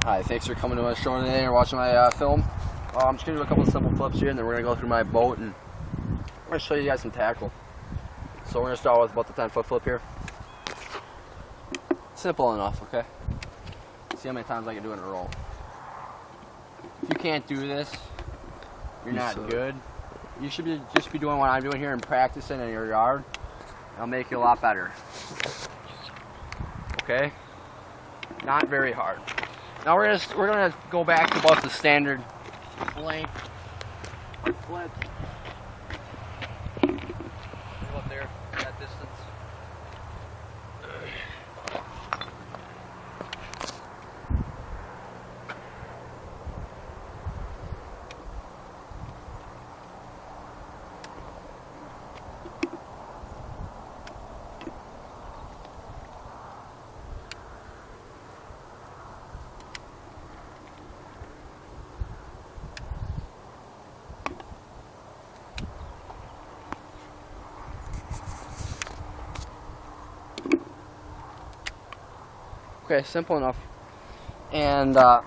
Hi, thanks for coming to my show today or watching my film. I'm just going to do a couple of simple flips here, and then we're going to go through my boat and I'm going to show you guys some tackle. So we're going to start with about the 10-foot flip here. Simple enough, okay? See how many times I can do it in a row. If you can't do this, you're not good. You should just be doing what I'm doing here and practicing in your yard. It'll make you a lot better. Okay? Not very hard. Now we're gonna go back to about the standard length flip. Go up there, that distance. Okay, simple enough. And now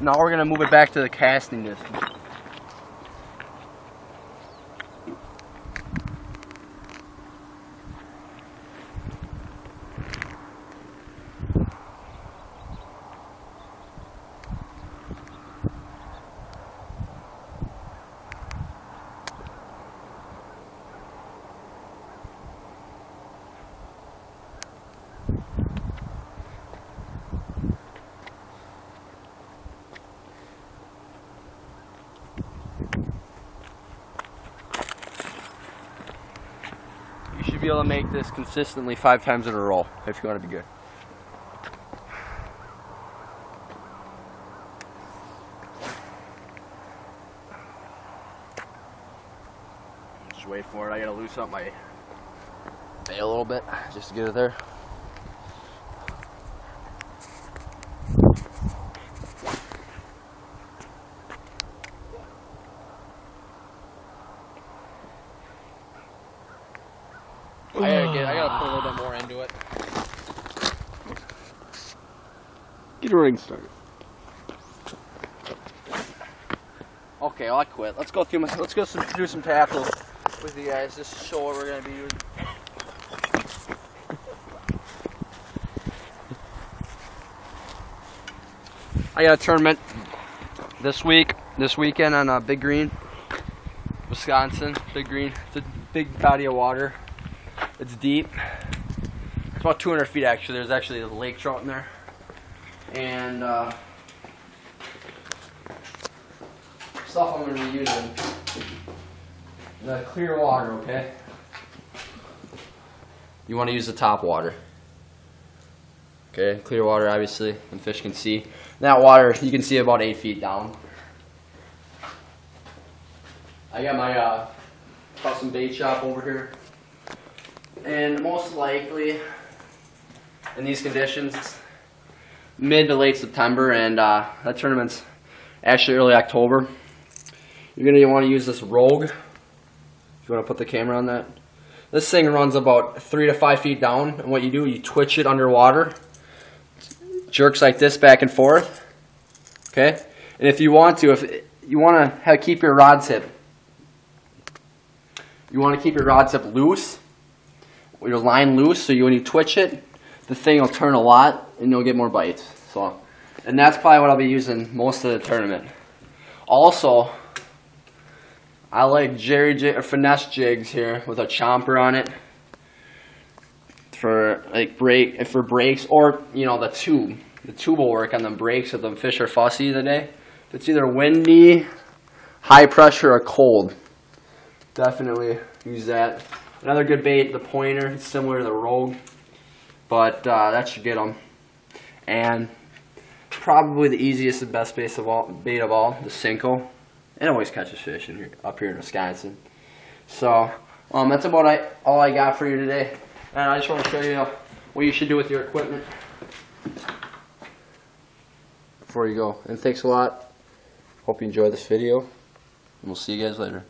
we're going to move it back to the casting distance. You should be able to make this consistently 5 times in a row if you want to be good. Just wait for it. I gotta loosen up my bail a little bit just to get it there. I gotta put a little bit more into it. Get a ring started. Okay, I quit. Let's go through do some tackle with you guys just to show what we're gonna be using. I got a tournament this weekend on Big Green, Wisconsin. Big Green. It's a big body of water. It's deep. It's about 200 feet actually. There's actually a lake trout in there. And stuff I'm going to be using. The clear water, okay? You want to use the top water. Okay, clear water obviously, and fish can see. That water, you can see about 8 feet down. I got my custom bait shop over here. And most likely, in these conditions, it's mid to late September, and that tournament's actually early October. You're going to want to use this Rogue. If you want to put the camera on that. This thing runs about 3 to 5 feet down, and what you do, you twitch it underwater. Jerks like this back and forth. Okay? And if you want to keep your rod tip, loose. Your line loose, so when you twitch it, the thing will turn a lot and you'll get more bites. So, and that's probably what I'll be using most of the tournament. Also, I like finesse jigs here with a chomper on it for brakes, or the tube. The tube will work on the brakes if the fish are fussy today. If it's either windy, high pressure, or cold, definitely use that. Another good bait, the Pointer. It's similar to the Rogue, but that should get them. And probably the easiest and best bait of all, the Senko. It always catches fish up here in Wisconsin. So that's about all I got for you today. And I just want to show you what you should do with your equipment before you go. And thanks a lot. Hope you enjoyed this video. And we'll see you guys later.